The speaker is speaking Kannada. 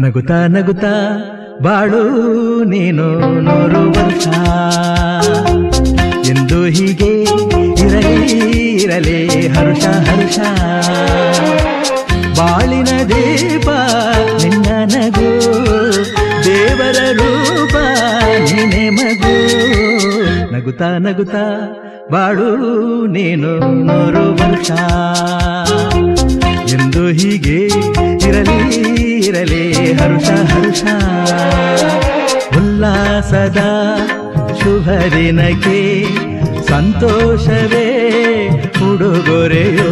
ನಗುತ್ತಾ ನಗುತ್ತಾ ಬಾಳು ನೀನು 100 ವರ್ಷ ಎಂದು ಹೀಗೆ ಇರಲಿ ಇರಲಿ ಹರುಷ ಹರುಷ ಬಾಳಿನ ದೀಪ ನಿನ್ನ ನಗು ದೇವರ ರೂಪ ನೀನೆ ಮಗು ನಗುತ್ತಾ ನಗುತ್ತಾ ಬಾಳು ನೀನು 100 ವರ್ಷ ಎಂದು ಹೀಗೆ ಇರಲಿ ಇರಲಿ ಹರುಷ ಹರುಷ ಉಲ್ಲಾಸದ ಶುಭ ದಿನಕ್ಕೆ ಸಂತೋಷವೇ ಉಡುಗೊರೆಯೋ